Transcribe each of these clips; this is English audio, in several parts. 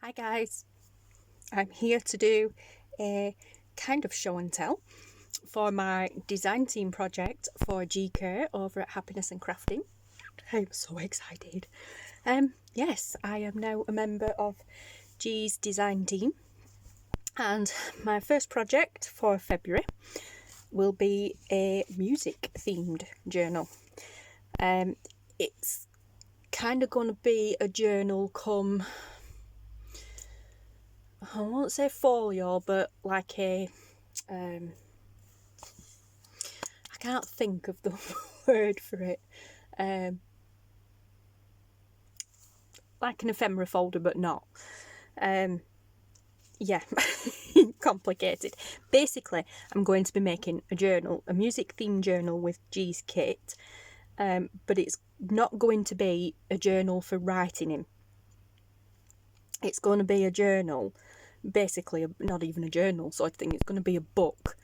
Hi guys, I'm here to do a kind of show and tell for my design team project for Gi Kerr over at Happiness and Crafting. I'm so excited. Yes, I am now a member of Gi's design team, and my first project for February will be a music themed journal. It's kind of going to be a journal come, I won't say folio, but like a, I can't think of the word for it, like an ephemera folder, but not. Yeah, complicated. Basically, I'm going to be making a journal, a music themed journal with Gi's kit, but it's not going to be a journal for writing in. It's going to be a journal, basically not even a journal sort of thing. It's going to be a book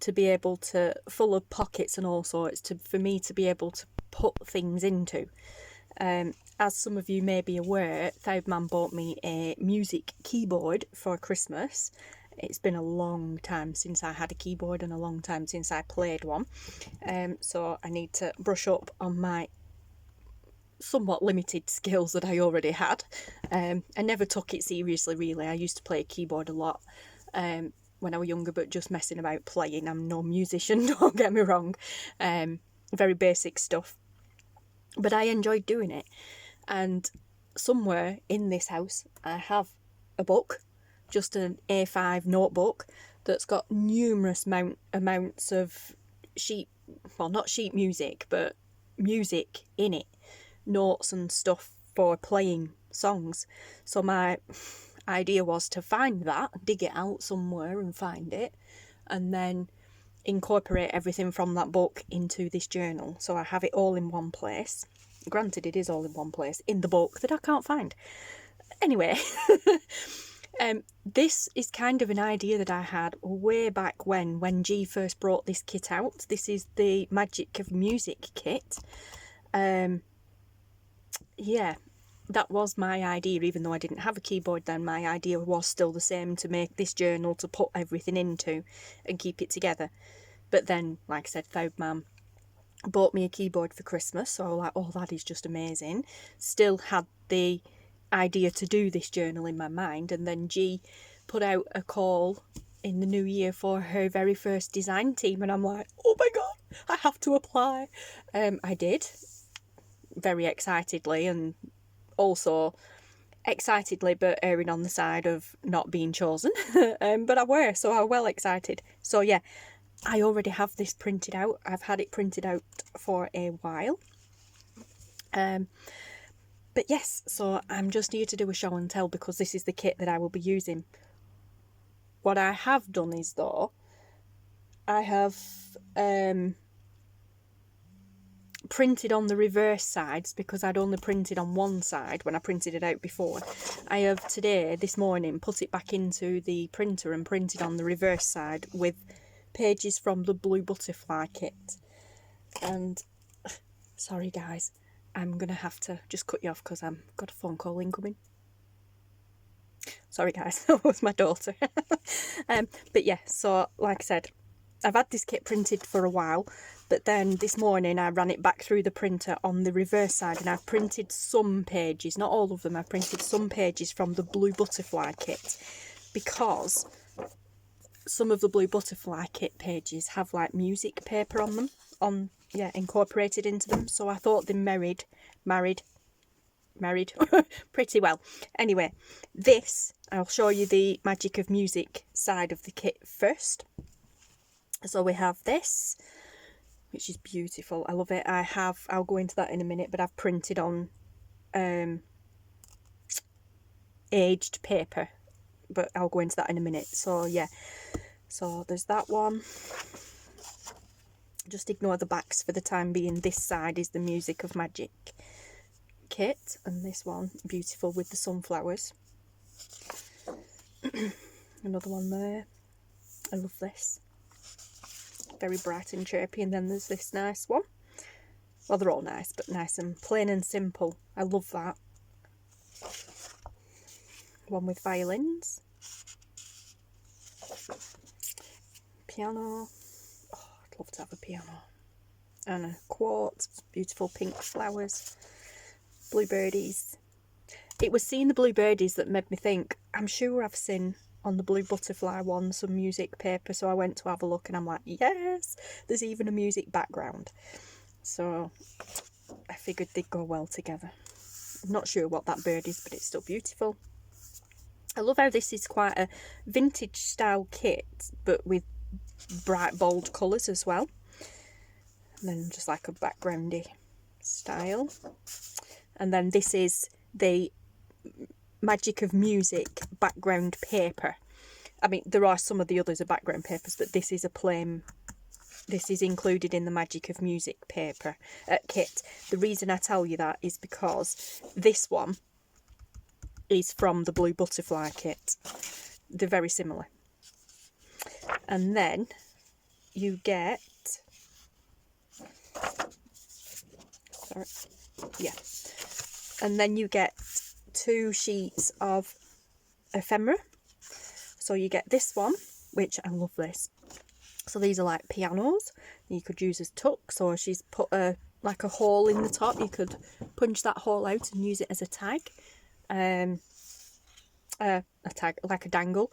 to be able to, full of pockets and all sorts, for me to be able to put things into. As some of you may be aware, Thirdman bought me a music keyboard for Christmas. It's been a long time since I had a keyboard and a long time since I played one. So I need to brush up on my somewhat limited skills that I already had. I never took it seriously, really. I used to play a keyboard a lot when I was younger, but just messing about playing. I'm no musician, don't get me wrong. Very basic stuff. But I enjoyed doing it. And somewhere in this house, I have a book, just an A5 notebook, that's got numerous amounts of not sheet music, but music in it. Notes and stuff for playing songs. So my idea was to find that, dig it out somewhere and find it, and then incorporate everything from that book into this journal. So I have it all in one place. Granted, it is all in one place in the book that I can't find. Anyway, this is kind of an idea that I had way back when Gi first brought this kit out. This is the Magic of Music kit. Yeah, that was my idea. Even though I didn't have a keyboard then, my idea was still the same, to make this journal to put everything into and keep it together. But then, like I said, Thirdman bought me a keyboard for Christmas, so I was like, oh, that is just amazing. Still had the idea to do this journal in my mind, and then Gi put out a call in the new year for her very first design team, and I'm like, oh my god, I have to apply. I did, very excitedly, and also excitedly but erring on the side of not being chosen. But I were, so I was well excited. So yeah, I already have this printed out. I've had it printed out for a while. But yes, so I'm just here to do a show and tell because this is the kit that I will be using. What I have done is, though, I have printed on the reverse sides because I'd only printed on one side when I printed it out before. I have this morning, put it back into the printer and printed on the reverse side with pages from the Blue Butterfly kit. And sorry guys, I'm gonna have to just cut you off because I've got a phone call incoming. Sorry guys, that was my daughter. But yeah, so like I said, I've had this kit printed for a while, but then this morning I ran it back through the printer on the reverse side, and I've printed some pages, not all of them, I've printed some pages from the Blue Butterfly kit, because some of the Blue Butterfly kit pages have like music paper on them, incorporated into them, so I thought they married pretty well. Anyway, I'll show you the Magic of Music side of the kit first. So we have this, which is beautiful. I love it. I'll go into that in a minute, but I've printed on aged paper, but I'll go into that in a minute. So yeah, so there's that one. Just ignore the backs for the time being. This side is the Music of Magic kit, and this one, beautiful with the sunflowers. Another one there. I love this. Very bright and chirpy. And then there's this nice one. Well, they're all nice, but nice and plain and simple. I love that. one with violins, piano. Oh, I'd love to have a piano. And a quartz, beautiful pink flowers, bluebirdies. It was seeing the bluebirdies that made me think, I'm sure I've seen on the blue butterfly one some music paper, so I went to have a look and I'm like, yes, there's even a music background. So I figured they'd go well together. I'm not sure what that bird is, but it's still beautiful. I love how this is quite a vintage style kit, but with bright bold colours as well. And then just like a backgroundy style. And then this is the Magic of Music background paper. I mean, there are some of the others are background papers, but this is a plain, this is included in the Magic of Music paper kit. The reason I tell you that is because this one is from the Blue Butterfly kit. They're very similar. And then you get, sorry, yeah, and then you get 2 sheets of ephemera. So you get this one, which I love this. So these are like pianos you could use as tucks, or she's put like a hole in the top. You could punch that hole out and use it as a tag. A tag, like a dangle.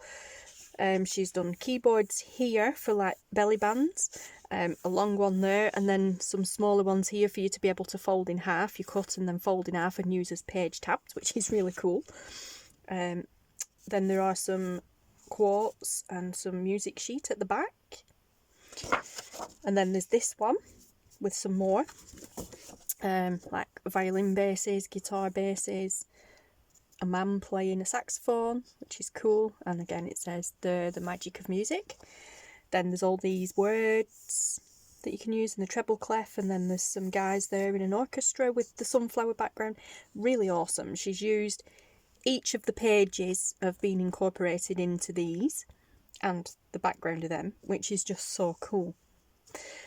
She's done keyboards here for like belly bands, a long one there, and then some smaller ones here for you to be able to fold in half. You cut and then fold in half and use as page tabs, which is really cool. Then there are some quartz and some music sheet at the back. And then there's this one with some more, like violin basses, guitar basses, a man playing a saxophone, which is cool. And again, it says the Magic of Music. Then there's all these words that you can use in the treble clef, and then there's some guys there in an orchestra with the sunflower background. Really awesome. She's used each of the pages have been incorporated into these and the background of them, which is just so cool.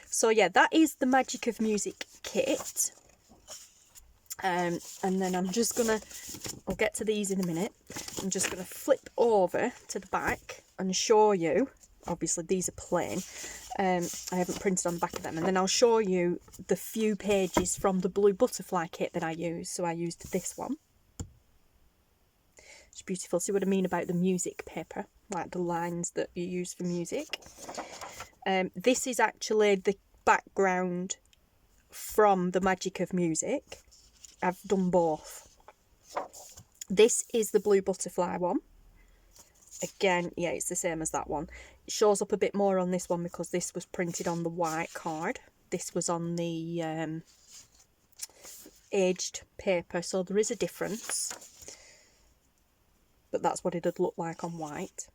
So yeah, that is the Magic of Music kit. And then I'm just gonna, I'll get to these in a minute. I'm just gonna flip over to the back and show you, obviously these are plain, I haven't printed on the back of them, and then I'll show you the few pages from the Blue Butterfly kit that I used. So I used this one. It's beautiful. See what I mean about the music paper, like the lines that you use for music. This is actually the background from the Magic of Music. I've done both. This is the Blue Butterfly one. Again, yeah, it's the same as that one. It shows up a bit more on this one because this was printed on the white card. This was on the aged paper, so there is a difference. But that's what it'd look like on white.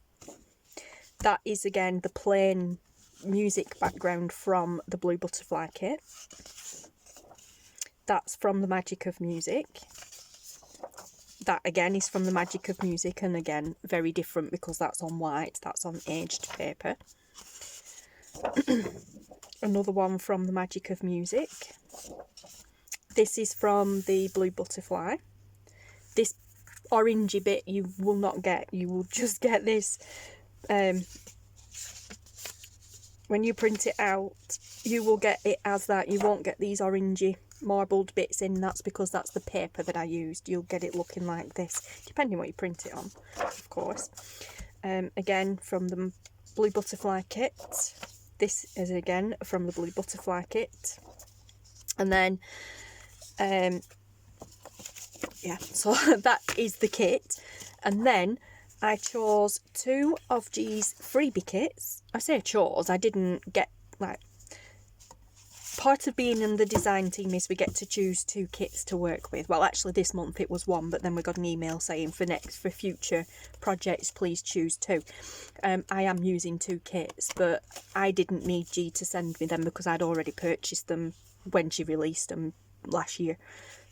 That is again the plain music background from the Blue Butterfly kit. That's from the Magic of Music. That again is from the Magic of Music, and again very different because that's on white, that's on aged paper. Another one from the Magic of Music. This is from the Blue Butterfly. This orangey bit you will not get, you will just get this when you print it out, you will get it as that. You won't get these orangey marbled bits in. That's because that's the paper that I used. You'll get it looking like this, depending what you print it on, of course. Again from the Blue Butterfly kit. This is again from the Blue Butterfly kit. And then yeah, so that is the kit. And then I chose 2 of Gi's freebie kits. I say chose, I didn't get, like, part of being in the design team is we get to choose 2 kits to work with. Well, actually this month it was 1, but then we got an email saying for future projects please choose 2. I am using 2 kits, but I didn't need Gi to send me them because I'd already purchased them when she released them last year.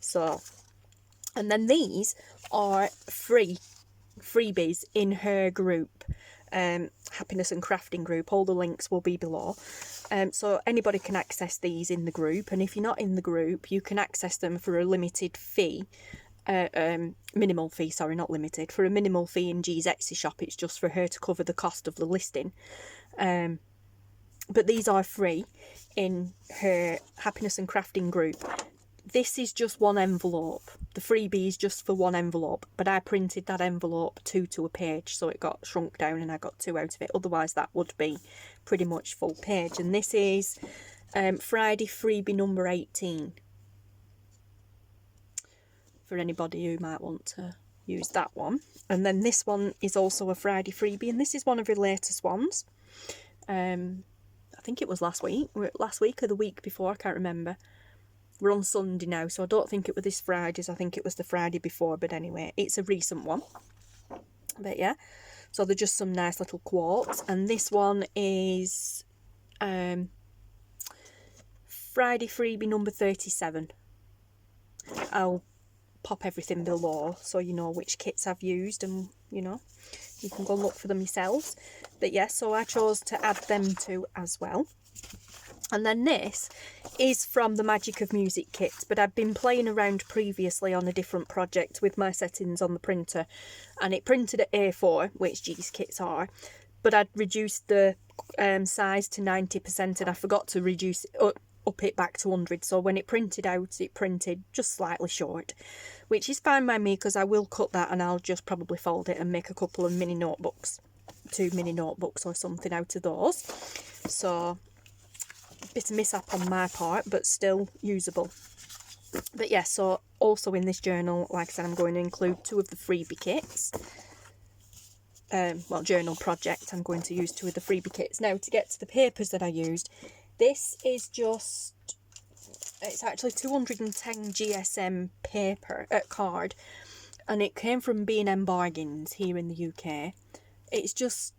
So, and then these are freebies in her group, Happiness and Crafting group. All the links will be below. So anybody can access these in the group, and if you're not in the group, you can access them for a limited fee minimal fee, sorry, not limited, for a minimal fee in G's Etsy shop. It's just for her to cover the cost of the listing. But these are free in her Happiness and Crafting group. This is just one envelope. The freebie is just for one envelope, but I printed that envelope 2 to a page, so it got shrunk down and I got 2 out of it. Otherwise that would be pretty much full page. And this is Friday freebie number 18. For anybody who might want to use that one. And then this one is also a Friday freebie, and this is one of her latest ones. I think it was last week or the week before, I can't remember. We're on Sunday now, so I don't think it was this Friday's, I think it was the Friday before, but anyway, it's a recent one. But yeah, so they're just some nice little quotes, and this one is Friday freebie number 37. I'll pop everything below so you know which kits I've used, and you know, you can go look for them yourselves. But yeah, so I chose to add them too as well. And then this is from the Magic of Music kit, but I've been playing around previously on a different project with my settings on the printer, and it printed at A4, which G's kits are, but I'd reduced the size to 90%, and I forgot to reduce it up it back to 100, so when it printed out, it printed just slightly short, which is fine by me because I will cut that and I'll just probably fold it and make a couple of mini notebooks, 2 mini notebooks or something out of those. So a bit of mishap on my part, but still usable. But yeah, so also in this journal, like I said, I'm going to include 2 of the freebie kits. Well, journal project, I'm going to use 2 of the freebie kits. Now, to get to the papers that I used, this is just, it's actually 210 GSM paper, card, and it came from B&M Bargains here in the UK. It's just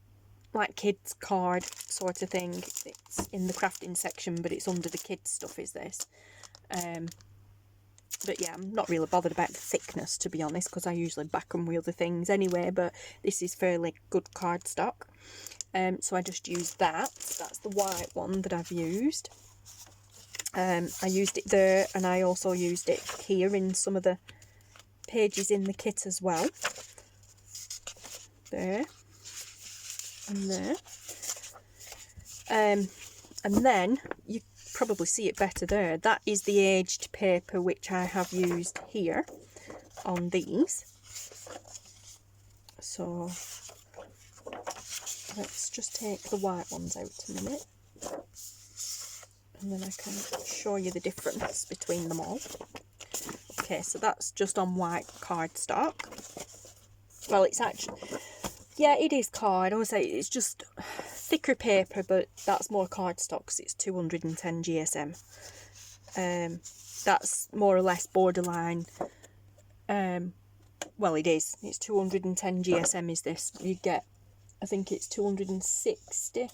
like kids card sort of thing. It's in the crafting section, but it's under the kids stuff is this. But yeah, I'm not really bothered about the thickness, to be honest, because I usually back and wheel the things anyway, but this is fairly good cardstock. So I just used that. That's the white one that I've used. I used it there, and I also used it here in some of the pages in the kit as well. There. And there. And then, you probably see it better there. That is the aged paper which I have used here on these. So let's just take the white ones out a minute, and then I can show you the difference between them all. Okay, so that's just on white cardstock. Well, it's actually, yeah, it is card. I would say it's just thicker paper, but that's more cardstock because it's 210 GSM. That's more or less borderline. Well, it is. It's 210 GSM is this. You get, I think it's 260,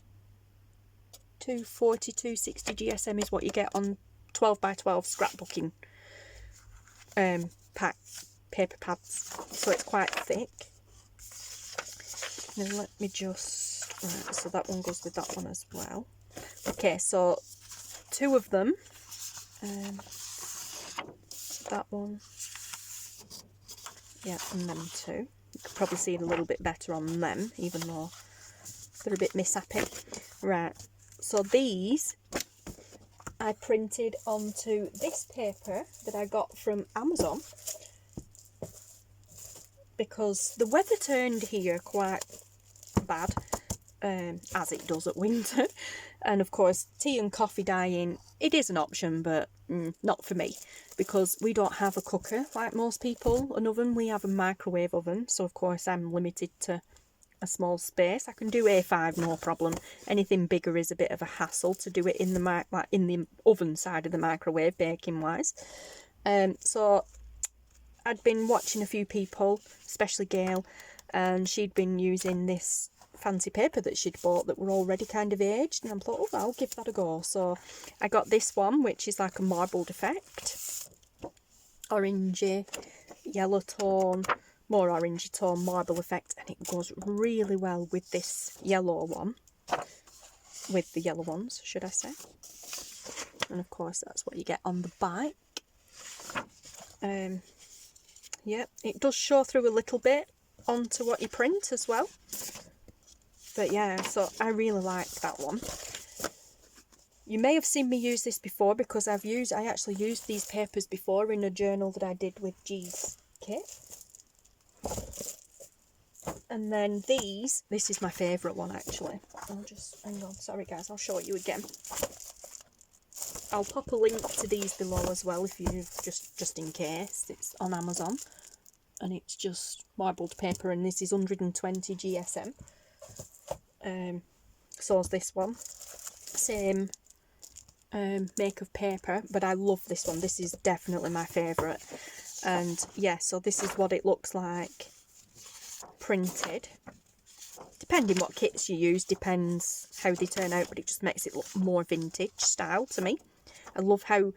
240, 260 GSM is what you get on 12 by 12 scrapbooking paper pads. So it's quite thick. Now let me just, right, so that one goes with that one as well. Okay, so 2 of them, that one, yeah, and them 2. You can probably see it a little bit better on them, even though they're a bit mishappy. Right, so these I printed onto this paper that I got from Amazon, because the weather turned here quite bad, as it does at winter, and of course tea and coffee dyeing, it is an option, but not for me, because we don't have a cooker like most people, an oven. We have a microwave oven, so of course I'm limited to a small space. I can do A5 no problem. Anything bigger is a bit of a hassle to do it in the oven side of the microwave, baking wise. So I'd been watching a few people, especially Gail, and she'd been using this fancy paper that she'd bought that were already kind of aged, and I thought, oh, I'll give that a go. So I got this one, which is like a marbled effect, orangey, yellow tone, more orangey tone, marble effect, and it goes really well with this yellow one, with the yellow ones, should I say. And of course that's what you get on the bike. yeah, it does show through a little bit onto what you print as well. But yeah, so I really like that one. You may have seen me use this before because I actually used these papers before in a journal that I did with G's kit. And then this is my favourite one actually. I'll just, hang on, sorry guys, I'll show you again. I'll pop a link to these below as well if you, just in case. It's on Amazon. And it's just marbled paper, and this is 120 GSM. So is this one. Same make of paper, but I love this one. This is definitely my favourite. And yeah, so this is what it looks like printed. Depending what kits you use, depends how they turn out, but it just makes it look more vintage style to me. I love how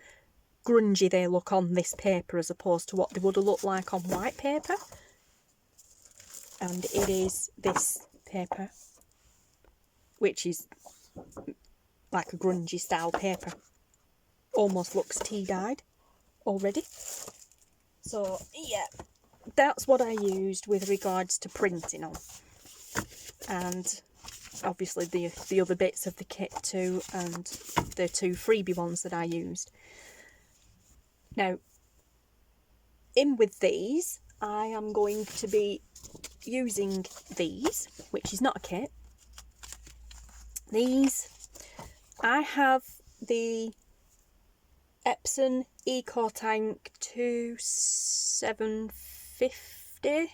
grungy they look on this paper as opposed to what they would have looked like on white paper. And it is this paper, which is like a grungy style paper. Almost looks tea-dyed already. So yeah, that's what I used with regards to printing on. And obviously the other bits of the kit too, and the 2 freebie ones that I used. Now, in with these, I am going to be using these, which is not a kit. These, I have the Epson Eco Tank 2750.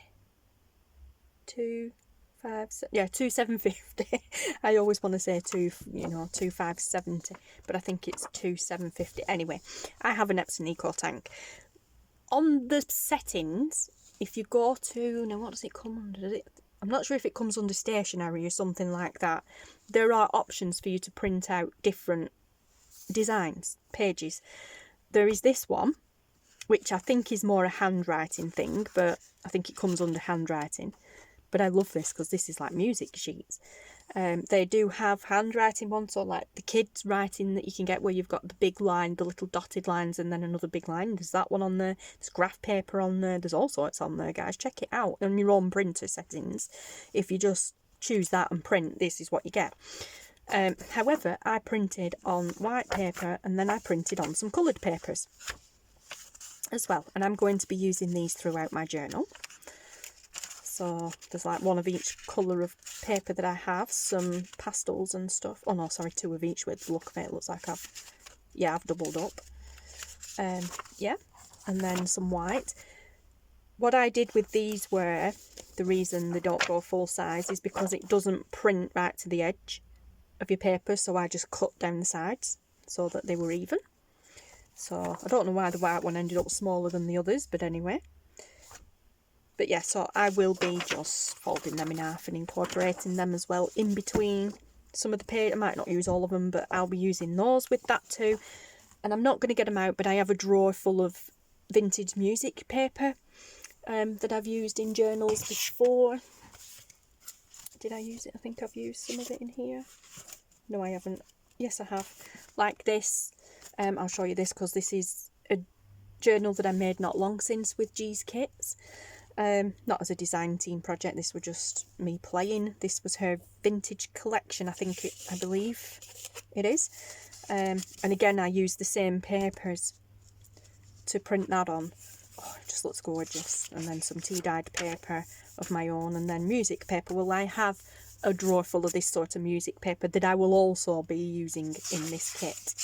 2750. I always want to say 2570, but I think it's 2750. Anyway, I have an Epson Eco Tank. On the settings, if you go to, now what does it come under? I'm not sure if it comes under stationery or something like that. There are options for you to print out different designs, pages. There is this one, which I think is more a handwriting thing, but I think it comes under handwriting. But I love this because this is like music sheets. They do have handwriting ones, so like the kids' writing that you can get where you've got the big line, the little dotted lines, and then another big line. There's that one on there. There's graph paper on there. There's all sorts on there, guys. Check it out on your own printer settings. If you just choose that and print, this is what you get. However, I printed on white paper and then I printed on some coloured papers as well. And I'm going to be using these throughout my journal. So there's like one of each colour of paper that I have, some pastels and stuff. Oh no, sorry, 2 of each with the look of it. It looks like I've doubled up. Yeah, and then some white. What I did with these were, the reason they don't go full size is because it doesn't print right to the edge of your paper, so I just cut down the sides so that they were even. So I don't know why the white one ended up smaller than the others, but anyway. But yeah, so I will be just folding them in half and incorporating them as well in between some of the paper. I might not use all of them, but I'll be using those with that too. And I'm not going to get them out, but I have a drawer full of vintage music paper that I've used in journals before. Did I use it? I think I've used some of it in here. No, I haven't. Yes, I have. Like this. I'll show you this because this is a journal that I made not long since with G's kits. Not as a design team project, this was just me playing. This was her vintage collection, I believe it is. And again, I used the same papers to print that on. Oh, it just looks gorgeous. And then some tea-dyed paper of my own, and then music paper. Well, I have a drawer full of this sort of music paper that I will also be using in this kit,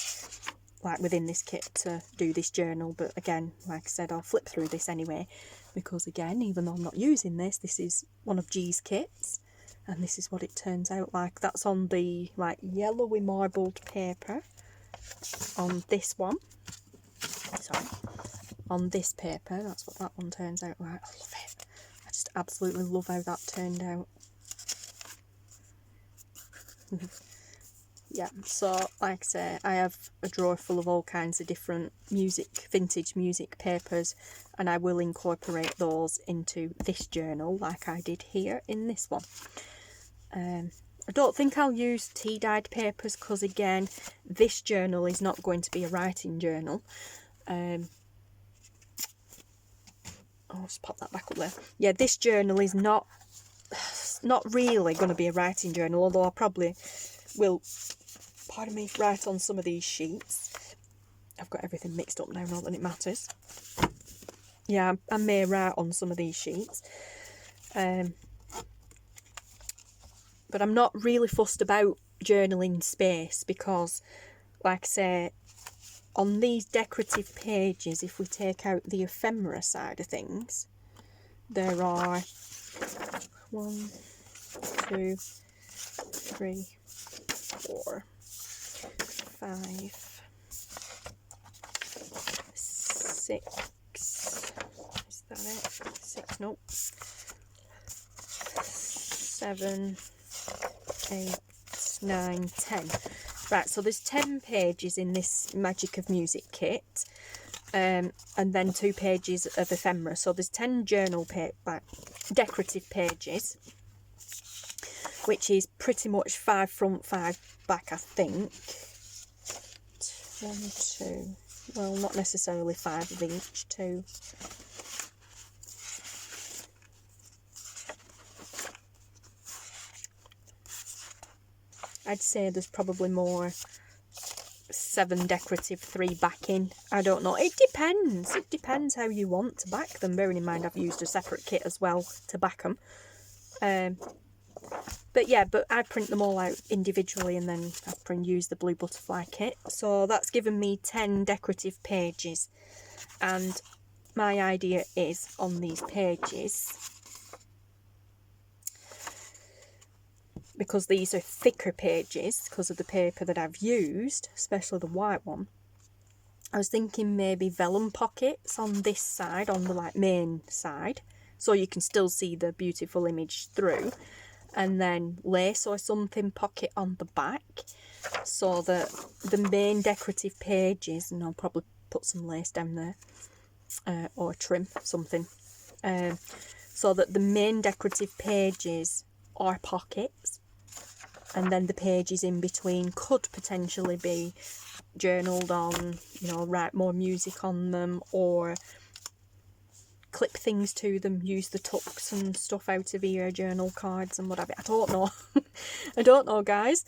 like within this kit to do this journal. But again, like I said, I'll flip through this anyway, because again, even though I'm not using this is one of G's kits, and this is what it turns out like. That's on the like yellowy marbled paper on this one. Sorry, on this paper, that's what that one turns out like. I love it. I just absolutely love how that turned out. Yeah, so like I say, I have a drawer full of all kinds of different vintage music papers, and I will incorporate those into this journal like I did here in this one. I don't think I'll use tea-dyed papers because again, this journal is not going to be a writing journal. I'll just pop that back up there. Yeah, this journal is not really going to be a writing journal, although I probably will, pardon me, write on some of these sheets. I've got everything mixed up now, not that it matters. Yeah, I may write on some of these sheets. But I'm not really fussed about journaling space because, like I say, on these decorative pages, if we take out the ephemera side of things, there are 1, 2, 3, 4, 5, 6. Is that it? 6, nope. 7, 8, 9, 10. Right, so there's 10 pages in this Magic of Music kit, and then 2 pages of ephemera. So there's 10 journal decorative pages, which is pretty much 5 front, 5 back, I think. 1, 2. Well, not necessarily 5 of each. 2. I'd say there's probably more 7 decorative, 3 backing. I don't know. It depends. It depends how you want to back them. Bearing in mind I've used a separate kit as well to back them. But yeah, I print them all out individually and then I use the blue butterfly kit. So that's given me 10 decorative pages. And my idea is on these pages, because these are thicker pages because of the paper that I've used, especially the white one, I was thinking maybe vellum pockets on this side, on the main side, so you can still see the beautiful image through, and then lace or something pocket on the back, so that the main decorative pages, and I'll probably put some lace down there, or trim something, so that the main decorative pages are pockets, and then the pages in between could potentially be journaled on, write more music on them, or clip things to them, use the tucks and stuff out of here, journal cards and whatever. I don't know. I don't know, guys.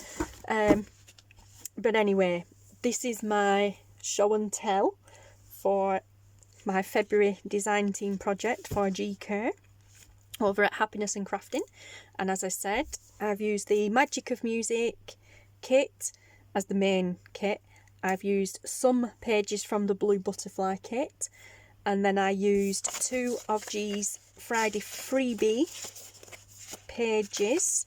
But anyway, this is my show and tell for my February design team project for Gi Kerr over at Happiness and Crafting. And as I said, I've used the Magic of Music kit as the main kit. I've used some pages from the Blue Butterfly kit, and then I used 2 of Gi's Friday Freebie pages,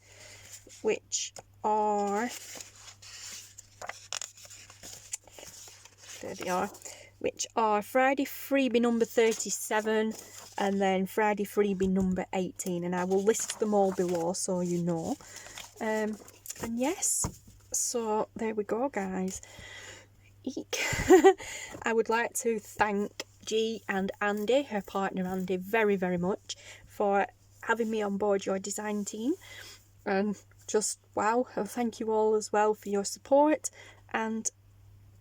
which are, there they are, which are Friday Freebie number 37 and then Friday Freebie number 18, and I will list them all below so you know. And yes, so there we go, guys. Eek. I would like to thank Gi and Andy, her partner Andy, very, very much for having me on board your design team, and just wow, and thank you all as well for your support. And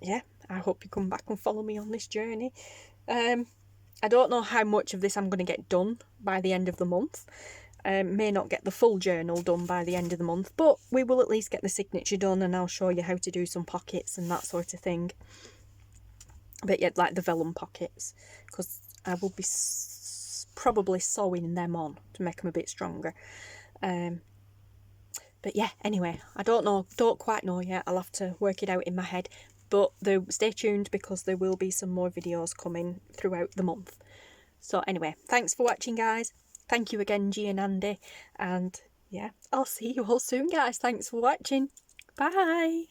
yeah, I hope you come back and follow me on this journey. I don't know how much of this I'm going to get done by the end of the month. May not get the full journal done by the end of the month, but we will at least get the signature done, and I'll show you how to do some pockets and that sort of thing. But yeah, like the vellum pockets, because I will be probably sewing them on to make them a bit stronger. But yeah, anyway, I don't quite know yet. I'll have to work it out in my head. But stay tuned, because there will be some more videos coming throughout the month. So anyway, thanks for watching, guys. Thank you again, Gi and Andy. And yeah, I'll see you all soon, guys. Thanks for watching. Bye.